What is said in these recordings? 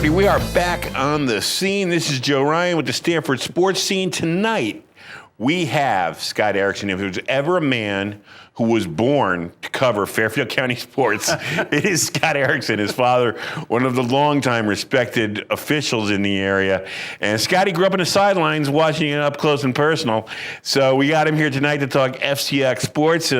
everybody. We are back on the scene. This is Joe Ryan with the Stamford Sports Scene. Tonight, we have Scott Ericson. If there was ever a man who was born to cover Fairfield County sports, it is Scott Ericson, his father, one of the longtime respected officials in the area. And Scotty grew up on the sidelines watching it up close and personal. So we got him here tonight to talk FCX sports,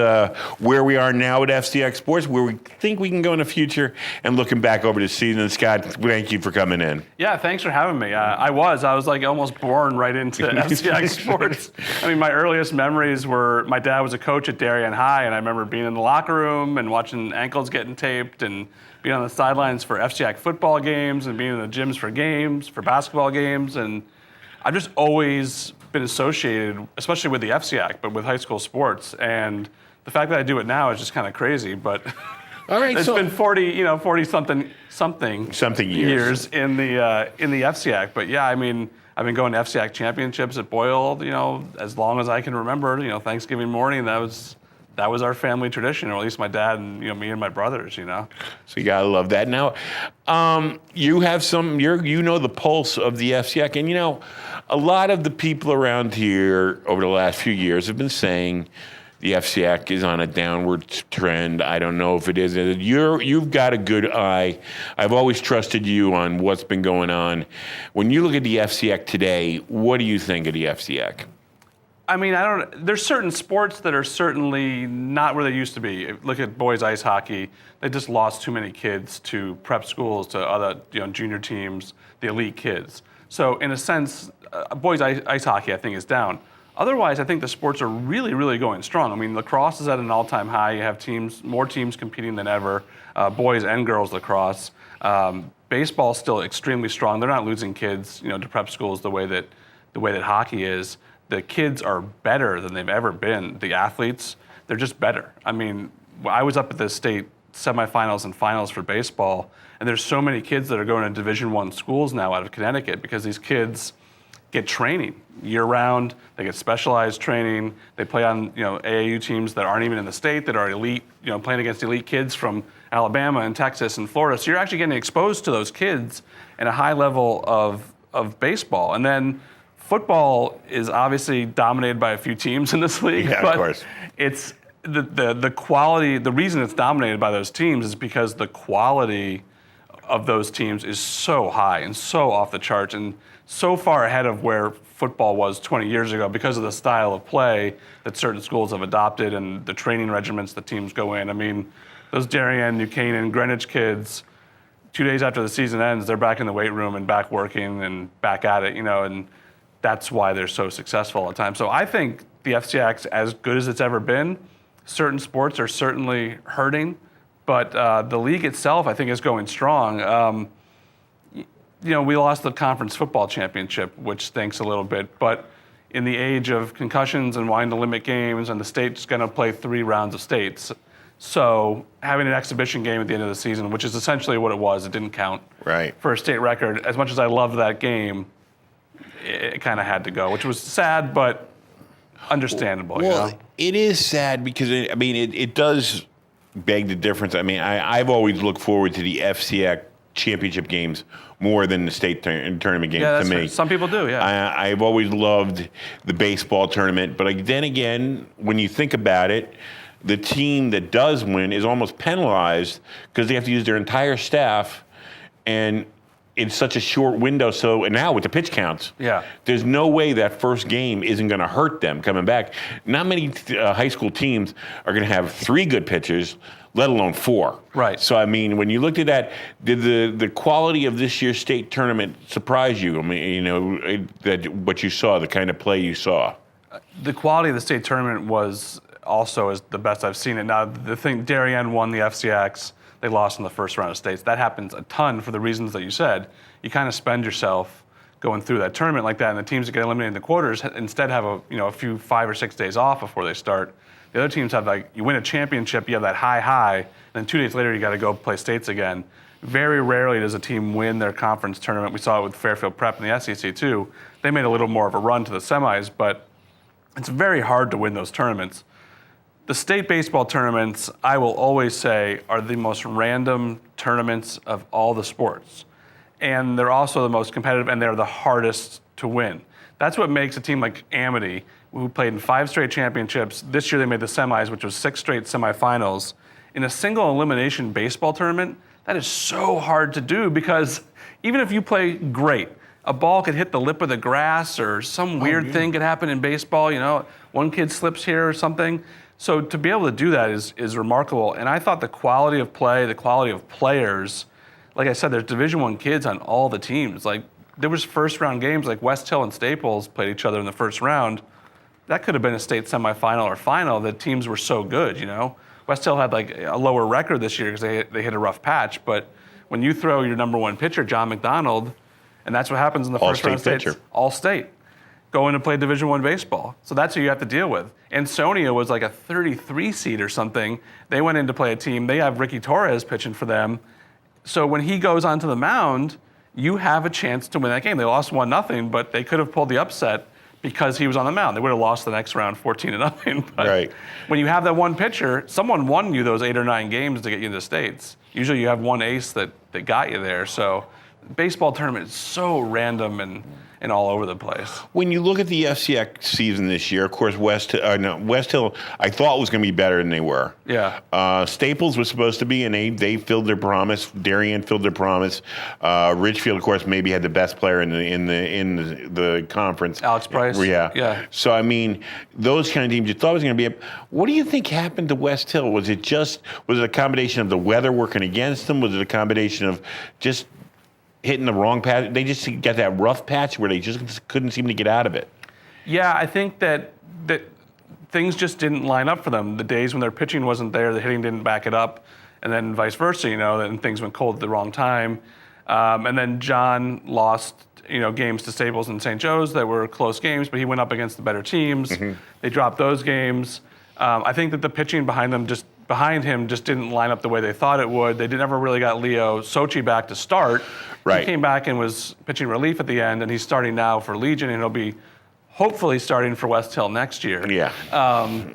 where we are now at FCX sports, where we think we can go in the future, and looking back over the season. Scott, thank you for coming in. Yeah, thanks for having me. I was like almost born right into FCX sports. I mean, my earliest memories were my dad was a coach at Darien High, and I remember being in the locker room and watching ankles getting taped and being on the sidelines for FCX football games and being in the gyms for games, for basketball games. And I've just always been associated, especially with the FCX, but with high school sports. And the fact that I do it now is just kind of crazy, but all right, it's been 40 something years in the FCX. But yeah, I mean, I've been going to FCX championships at Boyle, as long as I can remember. Thanksgiving morning, that was our family tradition, or at least my dad and me and my brothers. So you gotta love that. Now, you have the pulse of the FCX, and a lot of the people around here over the last few years have been saying the FCX is on a downward trend. I don't know if it is. You've got a good eye. I've always trusted you on what's been going on. When you look at the FCX today, what do you think of the FCX? I mean, there's certain sports that are certainly not where they used to be. Look at boys ice hockey. They just lost too many kids to prep schools, to other junior teams, the elite kids. So in a sense, boys ice hockey, I think, is down. Otherwise, I think the sports are really, really going strong. I mean, lacrosse is at an all-time high. You have more teams competing than ever, boys and girls lacrosse. Baseball is still extremely strong. They're not losing kids, to prep schools the way that hockey is. The kids are better than they've ever been. The athletes, they're just better. I mean, I was up at the state semifinals and finals for baseball, and there's so many kids that are going to Division I schools now out of Connecticut because these kids get training year-round. They get specialized training. They play on AAU teams that aren't even in the state, that are elite, playing against elite kids from Alabama and Texas and Florida. So you're actually getting exposed to those kids at a high level of baseball. And then football is obviously dominated by a few teams in this league. Yeah, but of course. It's the quality. The reason it's dominated by those teams is because the quality of those teams is so high and so off the charts and so far ahead of where football was 20 years ago because of the style of play that certain schools have adopted and the training regiments the teams go in. I mean, those Darien, New Canaan, Greenwich kids, 2 days after the season ends, they're back in the weight room and back working and back at it, and that's why they're so successful all the time. So I think the FCX, as good as it's ever been, certain sports are certainly hurting, but the league itself, I think, is going strong. We lost the conference football championship, which stinks a little bit, but in the age of concussions and wanting to limit games, and the state's going to play 3 rounds of states, so having an exhibition game at the end of the season, which is essentially what it was, it didn't count for a state record. As much as I loved that game, it kind of had to go, which was sad, but understandable. Well, it is sad because, it does beg the difference. I mean, I've always looked forward to the FCX championship games more than the state tournament games to me. Fair. Some people do, yeah. I've always loved the baseball tournament, but then again, when you think about it, the team that does win is almost penalized because they have to use their entire staff, and it's such a short window. So, and now with the pitch counts, there's no way that first game isn't going to hurt them coming back. Not many high school teams are going to have 3 good pitchers, let alone 4. Right. So, I mean, when you looked at that, did the quality of this year's state tournament surprise you? I mean, that what you saw, the kind of play you saw. The quality of the state tournament was also as the best I've seen it. Now, the thing, Darien won the FCX. They lost in the first round of states. That happens a ton for the reasons that you said. You kind of spend yourself going through that tournament like that, and the teams that get eliminated in the quarters instead have a few 5 or 6 days off before they start. The other teams have, you win a championship, you have that high, and then 2 days later you got to go play states again. Very rarely does a team win their conference tournament. We saw it with Fairfield Prep and the SEC too. They made a little more of a run to the semis, but it's very hard to win those tournaments. The state baseball tournaments, I will always say, are the most random tournaments of all the sports. and they're also the most competitive, and they're the hardest to win. That's what makes a team like Amity, who played in 5 straight championships. This year they made the semis, which was 6 straight semifinals. In a single elimination baseball tournament, that is so hard to do because even if you play great, a ball could hit the lip of the grass or some weird thing could happen in baseball. One kid slips here or something. So to be able to do that is remarkable. And I thought the quality of play, the quality of players, like I said, there's Division I kids on all the teams. Like there was first round games like West Hill and Staples played each other in the first round. That could have been a state semifinal or final. The teams were so good, West Hill had like a lower record this year because they hit a rough patch. But when you throw your number 1 pitcher, John McDonald, and that's what happens in the first round of states. All state. Going to play Division I baseball. So that's who you have to deal with. Ansonia was like a 33 seed or something. They went in to play a team. They have Ricky Torres pitching for them. So when he goes onto the mound, you have a chance to win that game. They lost 1-0, but they could have pulled the upset because he was on the mound. They would have lost the next round 14-0. But right. When you have that one pitcher, someone won you those 8 or 9 games to get you into the States. Usually you have one ace that got you there. So baseball tournament is so random and all over the place. When you look at the FCX season this year, of course, West Hill, I thought was going to be better than they were. Yeah. Staples was supposed to be, and they filled their promise. Darien filled their promise. Ridgefield, of course, maybe had the best player in the conference. Alex Price. Yeah. Yeah. So I mean, those kind of teams you thought was going to be. What do you think happened to West Hill? Was it a combination of the weather working against them? Was it a combination of just hitting the wrong patch? They just got that rough patch where they just couldn't seem to get out of it. Yeah, I think that things just didn't line up for them. The days when their pitching wasn't there, the hitting didn't back it up, and then vice versa, then things went cold at the wrong time. And then John lost, games to Staples and St. Joe's that were close games, but he went up against the better teams. Mm-hmm. They dropped those games. I think that the pitching behind him just didn't line up the way they thought it would. They never really got Leo Sochi back to start. Right. He came back and was pitching relief at the end, and he's starting now for Legion, and he'll be hopefully starting for West Hill next year. Yeah.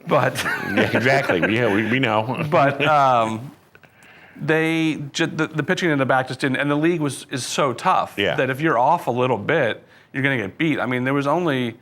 But yeah, exactly. Yeah, we know. But the pitching in the back just didn't, and the league is so tough that if you're off a little bit, you're going to get beat. I mean, there was only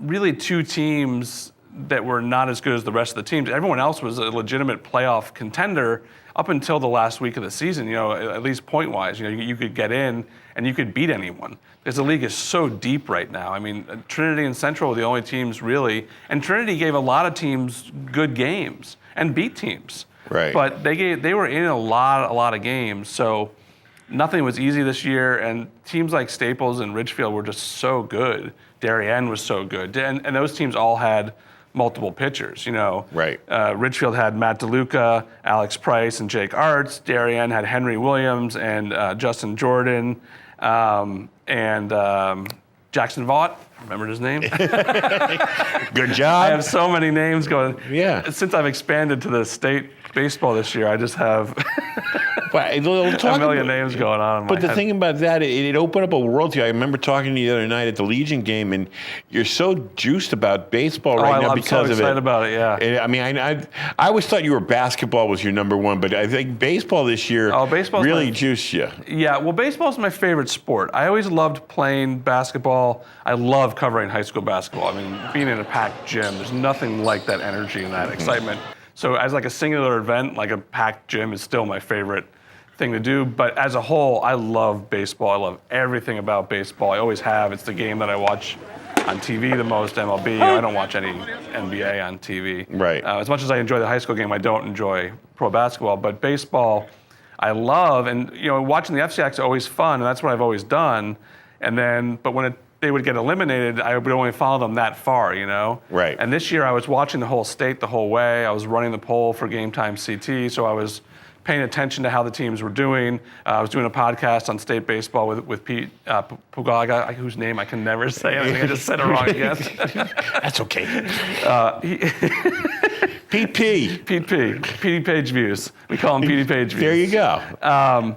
really 2 teams that were not as good as the rest of the teams. Everyone else was a legitimate playoff contender up until the last week of the season, at least point-wise. You could get in and you could beat anyone because the league is so deep right now. I mean, Trinity and Central were the only teams really, and Trinity gave a lot of teams good games and beat teams. Right. But they were in a lot of games, so nothing was easy this year, and teams like Staples and Ridgefield were just so good. Darien was so good, and those teams all had multiple pitchers, Right. Ridgefield had Matt DeLuca, Alex Price, and Jake Arts. Darien had Henry Williams and Justin Jordan and Jackson Vaught. Remembered his name. Good job. I have so many names going. Yeah. Since I've expanded to the state baseball this year, I just have a million names going on in my But the head. thing about that, it opened up a world to you. I remember talking to you the other night at the Legion game, and you're so juiced about baseball right now because of it. I'm so excited about it, yeah. And, I mean, I always thought basketball was your number one, but I think baseball this year really juiced you. Yeah, well, baseball's my favorite sport. I always loved playing basketball. I love covering high school basketball. I mean, being in a packed gym, there's nothing like that energy and that excitement. So as like a singular event, like a packed gym is still my favorite thing to do. But as a whole, I love baseball. I love everything about baseball. I always have. It's the game that I watch on TV the most, MLB. I don't watch any NBA on TV. Right. As much as I enjoy the high school game, I don't enjoy pro basketball. But baseball, I love. And, watching the FCX is always fun, and that's what I've always done. And then, but when they would get eliminated, I would only follow them that far, Right. And this year I was watching the whole state the whole way. I was running the poll for Game Time CT, so I was paying attention to how the teams were doing. I was doing a podcast on state baseball with Pete Pugaga, whose name I can never say. I think I just said it wrong again. That's okay. Pete Pete Page Views. We call him Petey Page Views. There you go.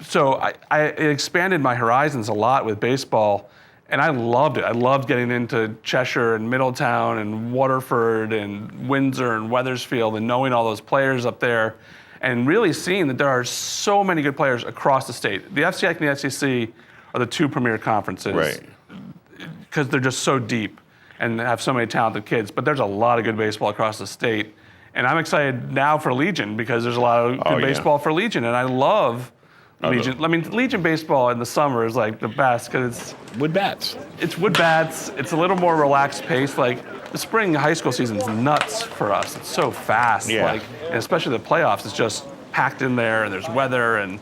So it expanded my horizons a lot with baseball, and I loved it. I loved getting into Cheshire and Middletown and Waterford and Windsor and Wethersfield and knowing all those players up there. and really seeing that there are so many good players across the state. The FCIAC and the SEC are the two premier conferences. Right. Because they're just so deep and have so many talented kids. But there's a lot of good baseball across the state. And I'm excited now for Legion because there's a lot of good baseball for Legion. And I love Legion. I mean, Legion baseball in the summer is like the best because it's wood bats. It's wood bats. It's a little more relaxed pace. Like the spring high school season is nuts for us. It's so fast. Yeah. Like, and especially the playoffs, it's just packed in there, and there's weather, and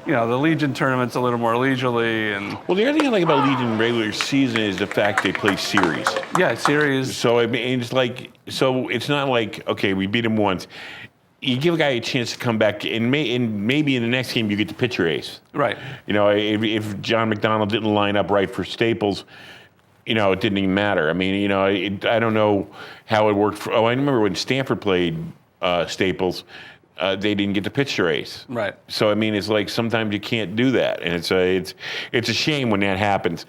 the Legion tournament's a little more leisurely. And well, the other thing I like about Legion regular season is the fact they play series. Yeah, series. So I mean, it's like, so it's not like, okay, we beat them once. You give a guy a chance to come back, and maybe in the next game you get the pitcher ace. Right. If John McDonald didn't line up right for Staples, it didn't even matter. I mean, I don't know how it worked. I remember when Stamford played Staples, they didn't get the pitcher ace. Right. So I mean, it's like sometimes you can't do that, and it's a shame when that happens.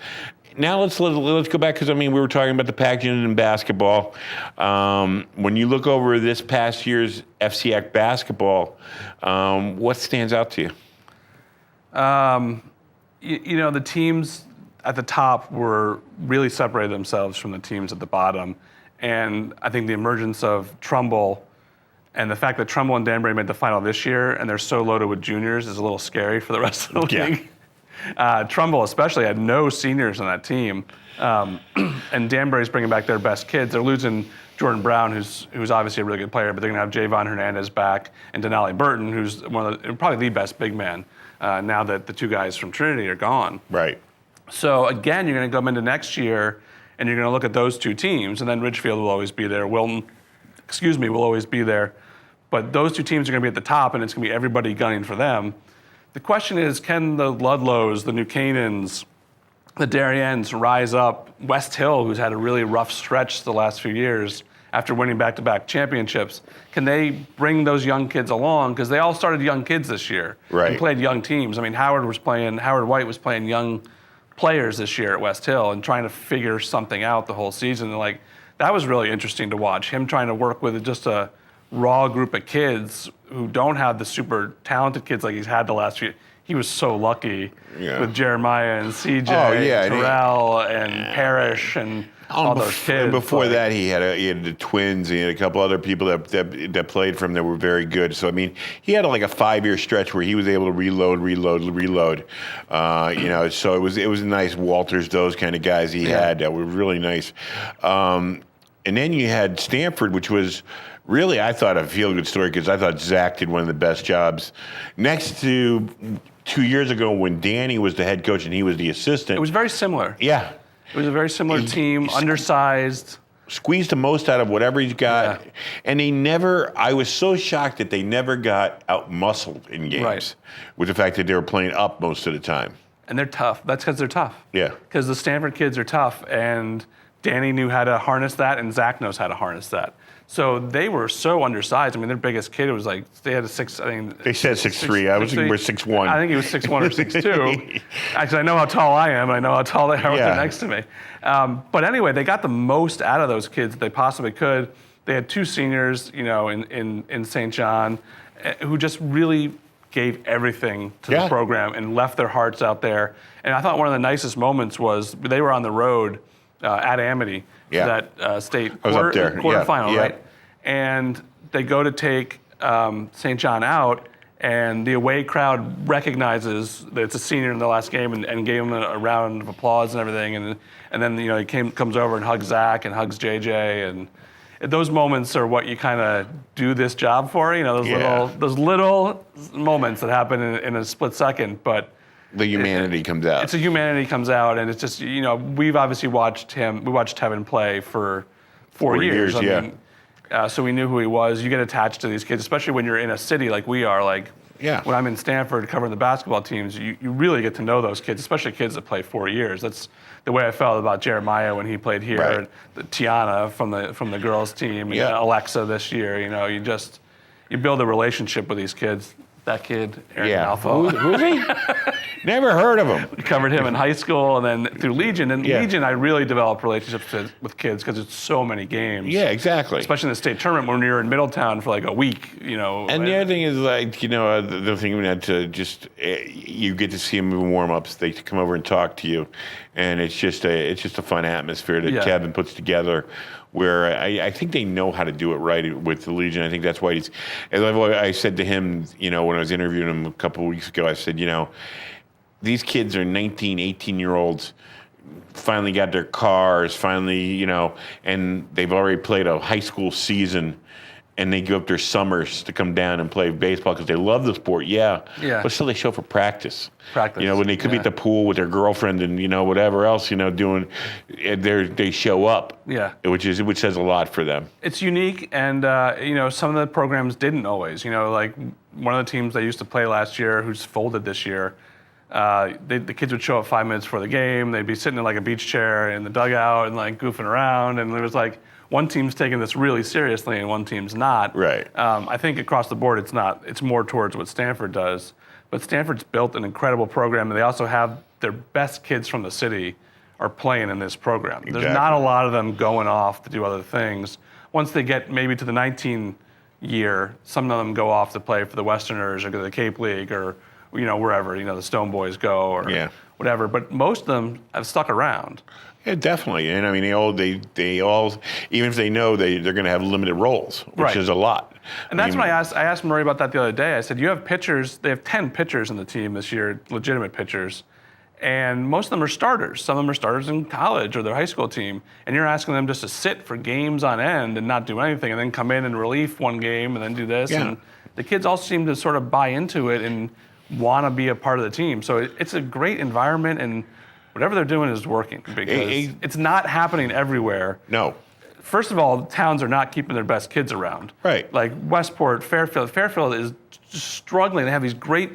Now let's go back because we were talking about the packaging in basketball. When you look over this past year's FCIAC basketball, what stands out to you? The teams at the top were really separated themselves from the teams at the bottom, and I think the emergence of Trumbull and the fact that Trumbull and Danbury made the final this year and they're so loaded with juniors is a little scary for the rest of the league. Trumbull especially had no seniors on that team, and Danbury's bringing back their best kids. They're losing Jordan Brown, who's obviously a really good player, but they're going to have Javon Hernandez back and Denali Burton, who's probably the best big man now that the two guys from Trinity are gone. Right. So again, you're going to come into next year and you're going to look at those two teams, and then Ridgefield will always be there. Wilton, will always be there. But those two teams are going to be at the top, and it's going to be everybody gunning for them. The question is, can the Ludlows, the New Canaans, the Dariens rise up? West Hill, who's had a really rough stretch the last few years after winning back-to-back championships, can they bring those young kids along? Because they all started young kids this year and played young teams. I mean, Howard White was playing young players this year at West Hill and trying to figure something out the whole season. And that was really interesting to watch, him trying to work with just a raw group of kids who don't have the super talented kids like he's had the last few. He was so lucky with Jeremiah and CJ, Terrell and Parrish and all those kids. Before that, he had the twins. He had a couple other people that played for him that were very good. So I mean, he had like a 5-year stretch where he was able to reload. So it was nice. Walters, those kind of guys he had that were really nice. And then you had Stamford, which was really, I thought, a feel-good story because I thought Zach did one of the best jobs. Next to 2 years ago when Danny was the head coach and he was the assistant. It was very similar. Yeah. It was a very similar team, undersized. Squeezed the most out of whatever he's got. Yeah. And I was so shocked that they never got out-muscled in games with the fact that they were playing up most of the time. And they're tough. That's because they're tough. Yeah. Because the Stanford kids are tough, and Danny knew how to harness that, and Zach knows how to harness that. So they were so undersized. I mean, their biggest kid was they had a 6. I think they said 6'3". I was thinking we're 6'1". I think he was 6'1" or 6'2". Actually, I know how tall I am. I know how tall they are when they're next to me. But anyway, they got the most out of those kids that they possibly could. They had 2 seniors, in St. John, who just really gave everything to the program and left their hearts out there. And I thought one of the nicest moments was they were on the road at Amity. That state quarterfinal, right? And they go to take St. John out, and the away crowd recognizes that it's a senior in the last game and gave him a round of applause and everything. And then he comes over and hugs Zach and hugs JJ, and those moments are what you kind of do this job for. Those little moments that happen in a split second, but. The humanity comes out. It's a humanity comes out, and it's just, we've obviously watched him. We watched Tevin play for 4 years. I mean, so we knew who he was. You get attached to these kids, especially when you're in a city like we are. When I'm in Stanford covering the basketball teams, you really get to know those kids, especially kids that play 4 years. That's the way I felt about Jeremiah when he played here, and Tiana from the girls team, and Alexa this year. You build a relationship with these kids. That kid, Eric Yeah. Malfo. Who's he? Never heard of him. Covered him in high school and then through Legion. And Yeah. Legion, I really developed relationships with kids because it's so many games. Yeah, exactly. Especially in the state tournament when you're in Middletown for like a week, And the other thing is, like, the thing we had to just, you get to see them in warm-ups. They come over and talk to you, and it's just a fun atmosphere that Kevin puts together. Where I think they know how to do it right with the Legion. I think that's why I said to him, when I was interviewing him a couple of weeks ago, I said, these kids are 19, 18-year-olds, finally got their cars, finally, and they've already played a high school season, and they give up their summers to come down and play baseball because they love the sport, but still they show up for practice. When they could be at the pool with their girlfriend and, whatever else, doing, they show up, which says a lot for them. It's unique, and, some of the programs didn't always. Like one of the teams I used to play last year who's folded this year, the kids would show up 5 minutes before the game. They'd be sitting in like a beach chair in the dugout and like goofing around, and there was like, one team's taking this really seriously and one team's not. Right. I think across the board it's not. It's more towards what Stamford does. But Stanford's built an incredible program, and they also have their best kids from the city are playing in this program. Exactly. There's not a lot of them going off to do other things. Once they get maybe to the 19 year, some of them go off to play for the Westerners or go to the Cape League or wherever the Stone Boys go or whatever. But most of them have stuck around. Yeah, definitely. And I mean, they all, even if they know they're going to have limited roles, which is a lot. And that's when I asked Murray about that the other day. I said, you have pitchers, they have 10 pitchers in the team this year, legitimate pitchers, and most of them are starters. Some of them are starters in college or their high school team, and you're asking them just to sit for games on end and not do anything and then come in and relief one game and then do this. Yeah. And the kids all seem to sort of buy into it and want to be a part of the team. So it's a great environment, and whatever they're doing is working because it's not happening everywhere. No. First of all, towns are not keeping their best kids around. Right. Like Westport, Fairfield. Fairfield is just struggling. They have these great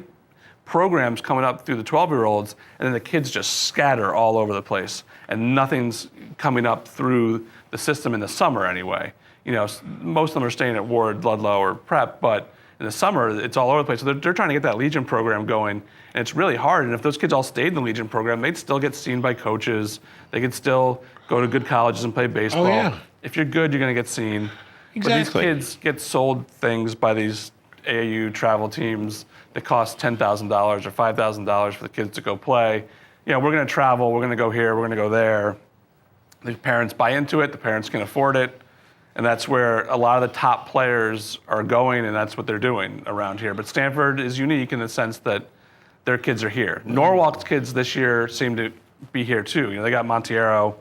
programs coming up through the 12-year-olds, and then the kids just scatter all over the place, and nothing's coming up through the system in the summer anyway. Most of them are staying at Ward, Ludlow, or Prep, but in the summer, it's all over the place. So they're trying to get that Legion program going, and it's really hard. And if those kids all stayed in the Legion program, they'd still get seen by coaches. They could still go to good colleges and play baseball. Oh, yeah. If you're good, you're going to get seen. Exactly. But these kids get sold things by these AAU travel teams that cost $10,000 or $5,000 for the kids to go play. We're going to travel. We're going to go here. We're going to go there. The parents buy into it. The parents can afford it. And that's where a lot of the top players are going, and that's what they're doing around here. But Stanford is unique in the sense that their kids are here. Norwalk's kids this year seem to be here too. They got Montiero.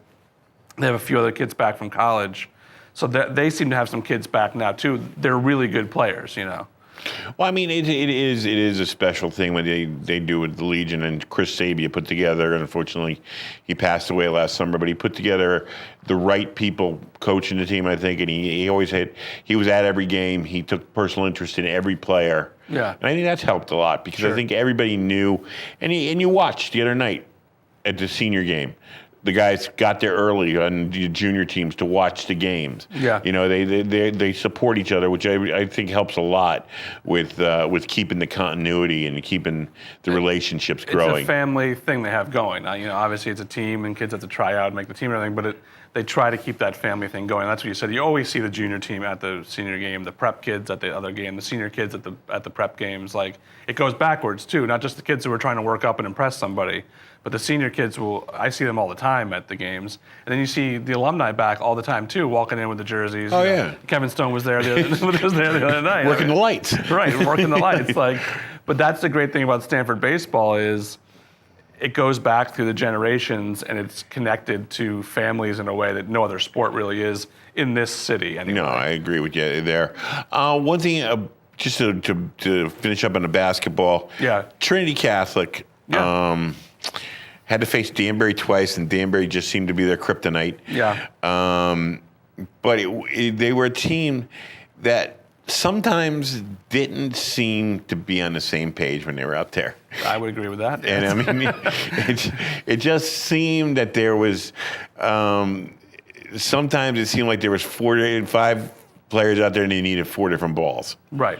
They have a few other kids back from college. So they seem to have some kids back now too. They're really good players, Well, I mean, it is a special thing when they do with the Legion, and Chris Sabia put together, and unfortunately he passed away last summer, but he put together the right people coaching the team, I think, and he always he was at every game. He took personal interest in every player. Yeah. And I think that's helped a lot because I think everybody knew, and you watched the other night at the senior game. The guys got there early on the junior teams to watch the games. Yeah. They support each other, which I think helps a lot with keeping the continuity and keeping the relationships growing. It's a family thing they have going. Obviously it's a team and kids have to try out and make the team and everything, but they try to keep that family thing going. That's what you said. You always see the junior team at the senior game, the prep kids at the other game, the senior kids at the prep games. Like, it goes backwards too, not just the kids who are trying to work up and impress somebody, but the senior kids I see them all the time at the games. And then you see the alumni back all the time too, walking in with the jerseys. Oh, yeah. Kevin Stone was there the other night. Working the lights. Right, working the lights. But that's the great thing about Stanford baseball is it goes back through the generations, and it's connected to families in a way that no other sport really is in this city anyway. No, I agree with you there. One thing, just to finish up on the basketball. Yeah. Trinity Catholic had to face Danbury twice, and Danbury just seemed to be their kryptonite. Yeah. But they were a team that sometimes didn't seem to be on the same page when they were out there. I would agree with that. And I mean, it just seemed that there was, sometimes it seemed like there was 4 and 5 players out there and they needed 4 different balls. Right.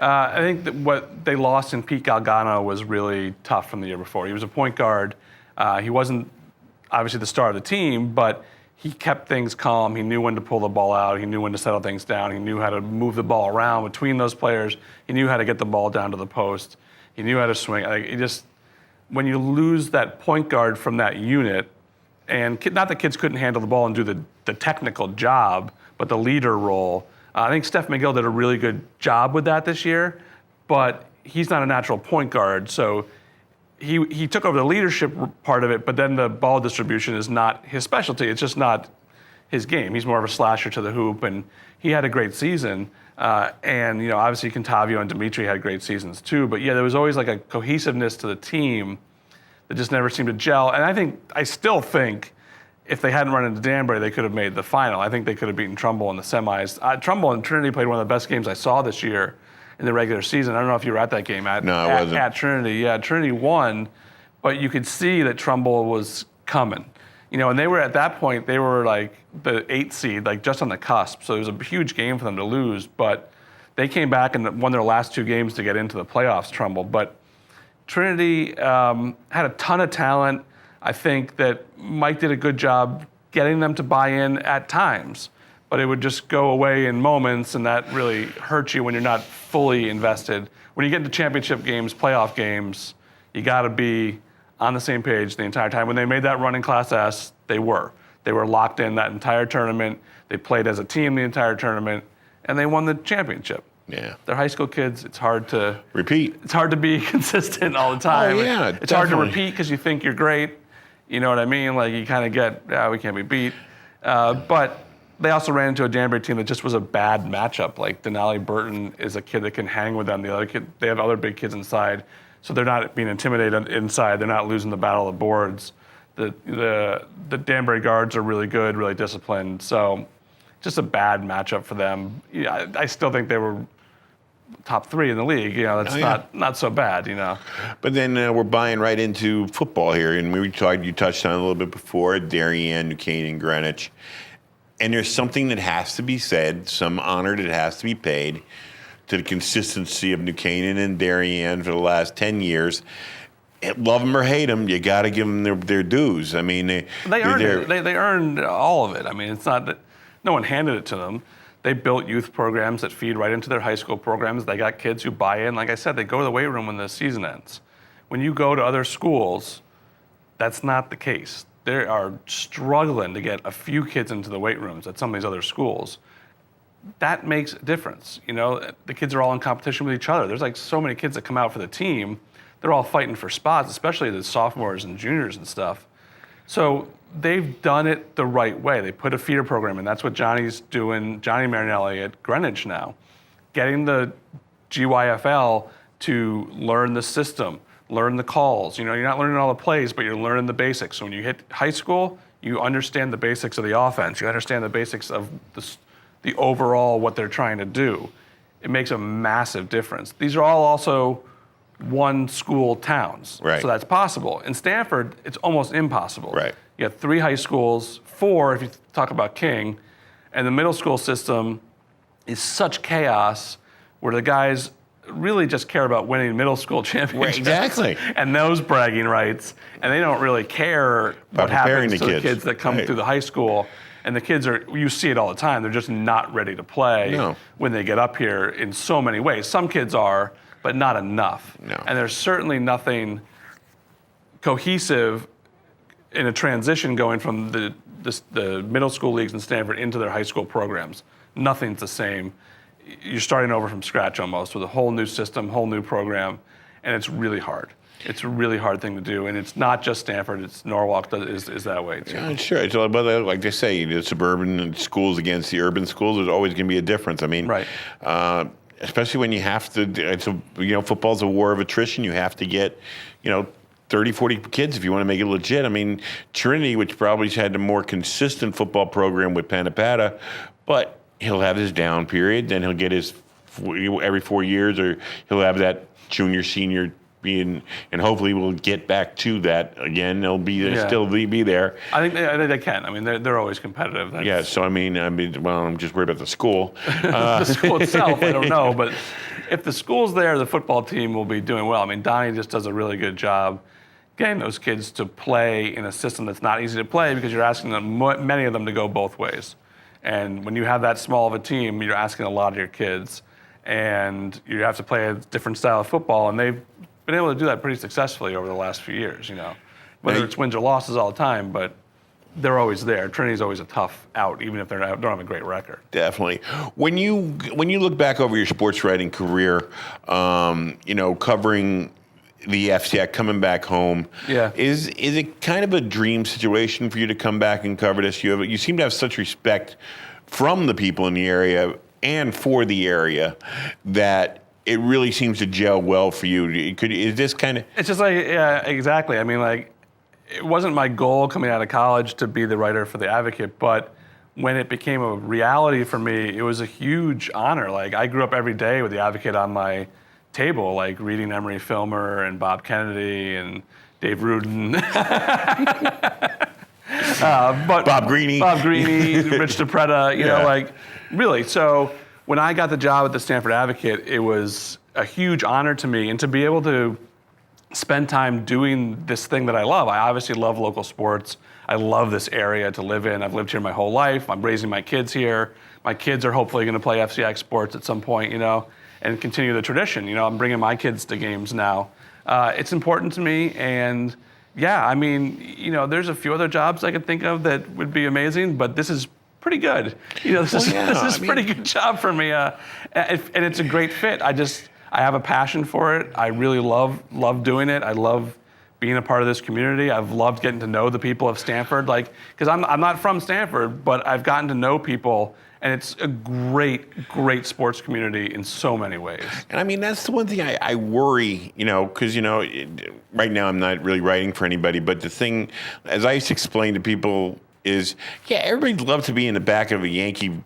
I think that what they lost in Pete Galgano was really tough from the year before. He was a point guard. He wasn't obviously the star of the team, but he kept things calm. He knew when to pull the ball out. He knew when to settle things down. He knew how to move the ball around between those players. He knew how to get the ball down to the post. He knew how to swing. When you lose that point guard from that unit, and not that kids couldn't handle the ball and do the technical job, but the leader role, I think Steph McGill did a really good job with that this year, but he's not a natural point guard, so he took over the leadership part of it, but then the ball distribution is not his specialty. It's just not his game. He's more of a slasher to the hoop, and he had a great season. And obviously Contavio and Dimitri had great seasons too, but yeah, there was always like a cohesiveness to the team that just never seemed to gel. And I still think if they hadn't run into Danbury, they could have made the final. I think they could have beaten Trumbull in the semis. Trumbull and Trinity played one of the best games I saw this year in the regular season. I don't know if you were at that game No, I wasn't. At Trinity. Yeah, Trinity won, but you could see that Trumbull was coming. And they were at that point, they were like the 8th seed, like just on the cusp. So it was a huge game for them to lose, but they came back and won their last 2 games to get into the playoffs, Trumbull. But Trinity had a ton of talent. I think that Mike did a good job getting them to buy in at times, but it would just go away in moments, and that really hurts you when you're not fully invested. When you get into championship games, playoff games, you got to be on the same page the entire time. When they made that run in Class S, they were locked in that entire tournament. They played as a team the entire tournament, and they won the championship. Yeah. They're high school kids. It's hard to repeat. It's hard to be consistent all the time. Oh, yeah, it's hard to repeat because you think you're great. You know what I mean? Like you kind of get, we can't be beat. But they also ran into a Danbury team that just was a bad matchup. Like Denali Burton is a kid that can hang with them. The other kid, they have other big kids inside, so they're not being intimidated inside. They're not losing the battle of the boards. The Danbury guards are really good, really disciplined. So just a bad matchup for them. Yeah, I still think they were top 3 in the league. That's not so bad. But then we're buying right into football here, and you touched on it a little bit before, Darien, New Canaan, Greenwich. And there's something that has to be said, some honor that has to be paid to the consistency of New Canaan and Darien for the last 10 years. Love them or hate them, you got to give them their dues. I mean, they earned it. They earned all of it. I mean, it's not that no one handed it to them. They built youth programs that feed right into their high school programs. They got kids who buy in. Like I said, they go to the weight room when the season ends. When you go to other schools, that's not the case. They are struggling to get a few kids into the weight rooms at some of these other schools. That makes a difference. The kids are all in competition with each other. There's like so many kids that come out for the team. They're all fighting for spots, especially the sophomores and juniors and stuff. So they've done it the right way. They put a feeder program in. That's what Johnny's doing, Johnny Marinelli at Greenwich now. Getting the GYFL to learn the system, learn the calls. You're not learning all the plays, but you're learning the basics. So when you hit high school, you understand the basics of the offense. You understand the basics of the overall what they're trying to do. It makes a massive difference. These are all also one school towns. Right. So that's possible. In Stamford, it's almost impossible. Right. You have 3 high schools, 4 if you talk about King, and the middle school system is such chaos where the guys really just care about winning middle school championships. Exactly. And those bragging rights, and they don't really care what happens to the kids that come through the high school. And the kids you see it all the time, they're just not ready to play when they get up here in so many ways. Some kids are, but not enough. No. And there's certainly nothing cohesive in a transition going from the middle school leagues in Stamford into their high school programs. Nothing's the same. You're starting over from scratch almost with a whole new system, whole new program, and it's really hard. It's a really hard thing to do, and it's not just Stamford. It's Norwalk that is that way too. Yeah, sure. It's, but like they say, the suburban schools against the urban schools, there's always going to be a difference. I mean, right. Especially when you have to. Football's a war of attrition. You have to get, 30, 40 kids if you want to make it legit. I mean, Trinity, which probably had a more consistent football program with Panapata, but he'll have his down period. Then he'll get his every 4 years, or he'll have that junior, senior being, and hopefully we'll get back to that again. They'll still be there. I think they can. I mean, they're always competitive. Yeah. So I mean, well, I'm just worried about the school. The school itself, I don't know, but if the school's there, the football team will be doing well. I mean, Donnie just does a really good job getting those kids to play in a system that's not easy to play because you're asking them, many of them, to go both ways. And when you have that small of a team, you're asking a lot of your kids, and you have to play a different style of football. And they've been able to do that pretty successfully over the last few years. Whether it's wins or losses all the time, but they're always there. Trinity's always a tough out, even if they don't have a great record. Definitely. When you look back over your sports writing career, covering the FCAC, coming back home, is it kind of a dream situation for you to come back and cover this? You seem to have such respect from the people in the area and for the area that it really seems to gel well for you. Is this kind of? It's just exactly. I mean, it wasn't my goal coming out of college to be the writer for the Advocate, but when it became a reality for me, it was a huge honor. I grew up every day with the Advocate on my table, reading Emery Filmer and Bob Kennedy and Dave Rudin. Bob Greeny, Rich DiPreta, really. So when I got the job at the Stamford Advocate, it was a huge honor to me, and to be able to spend time doing this thing that I love. I obviously love local sports. I love this area to live in. I've lived here my whole life. I'm raising my kids here. My kids are hopefully going to play FCX sports at some point, and continue the tradition. I'm bringing my kids to games now. It's important to me, and there's a few other jobs I could think of that would be amazing, but this is pretty good. This is a pretty good job for me, and it's a great fit. I have a passion for it. I really love doing it. I love being a part of this community. I've loved getting to know the people of Stamford, because I'm not from Stamford, but I've gotten to know people, and it's a great, great sports community in so many ways. And I mean, that's the one thing I worry, because, right now I'm not really writing for anybody, but the thing, as I used to explain to people, is, everybody'd love to be in the back of a Yankee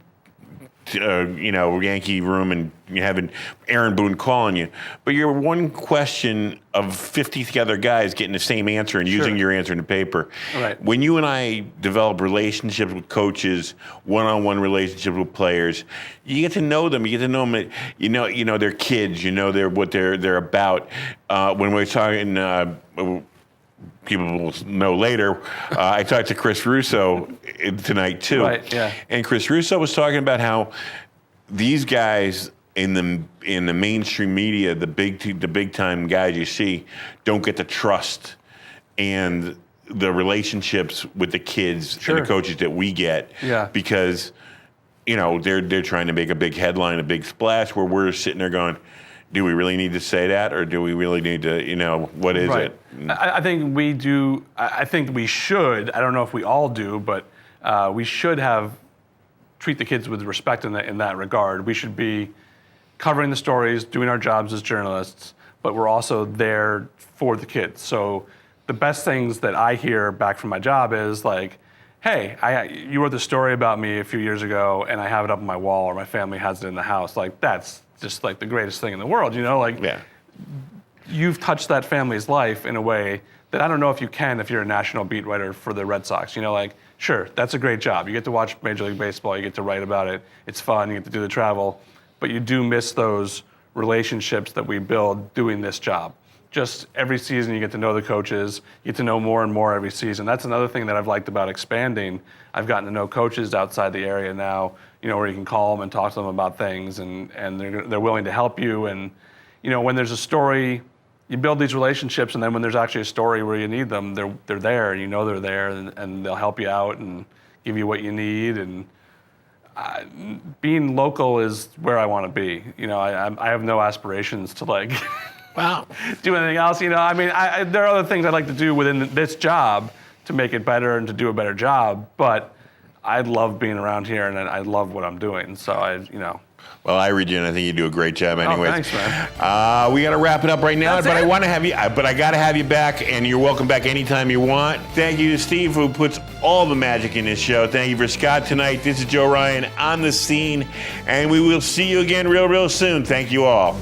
room and you're having Aaron Boone calling you, but you're one question of 50 other guys getting the same answer and using your answer in the paper. Right. When you and I develop relationships with coaches, one-on-one relationships with players, you get to know them. You get to know them. You know their kids. You know what they're about. When we're talking. People will know later. I talked to Chris Russo tonight too, right? Yeah. And Chris Russo was talking about how these guys in the mainstream media, the big time guys you see, don't get the trust and the relationships with the kids and the coaches that we get. Yeah. Because they're trying to make a big headline, a big splash, where we're sitting there going, do we really need to say that, or do we really need to, what is it? I think we do. I think we should. I don't know if we all do, but we should treat the kids with respect in that regard. We should be covering the stories, doing our jobs as journalists, but we're also there for the kids. So the best things that I hear back from my job is hey, you wrote this story about me a few years ago, and I have it up on my wall, or my family has it in the house. That's just the greatest thing in the world, You've touched that family's life in a way that I don't know if you can if you're a national beat writer for the Red Sox. Sure, that's a great job. You get to watch Major League Baseball, you get to write about it, it's fun, you get to do the travel, but you do miss those relationships that we build doing this job. Just every season you get to know the coaches, you get to know more and more every season. That's another thing that I've liked about expanding. I've gotten to know coaches outside the area now, where you can call them and talk to them about things, and they're willing to help you. And, when there's a story, you build these relationships, and then when there's actually a story where you need them, they're there, and they're there, and they'll help you out and give you what you need. And being local is where I want to be. I have no aspirations to do anything else. There are other things I'd like to do within this job to make it better and to do a better job, but I love being around here, and I love what I'm doing. So Well, I read you, and I think you do a great job anyways. Oh, thanks, man. We got to wrap it up right now, That's but it? I want to have you, but I got to have you back, and you're welcome back anytime you want. Thank you to Steve, who puts all the magic in this show. Thank you for Scott tonight. This is Joe Ryan on the scene, and we will see you again real soon. Thank you all.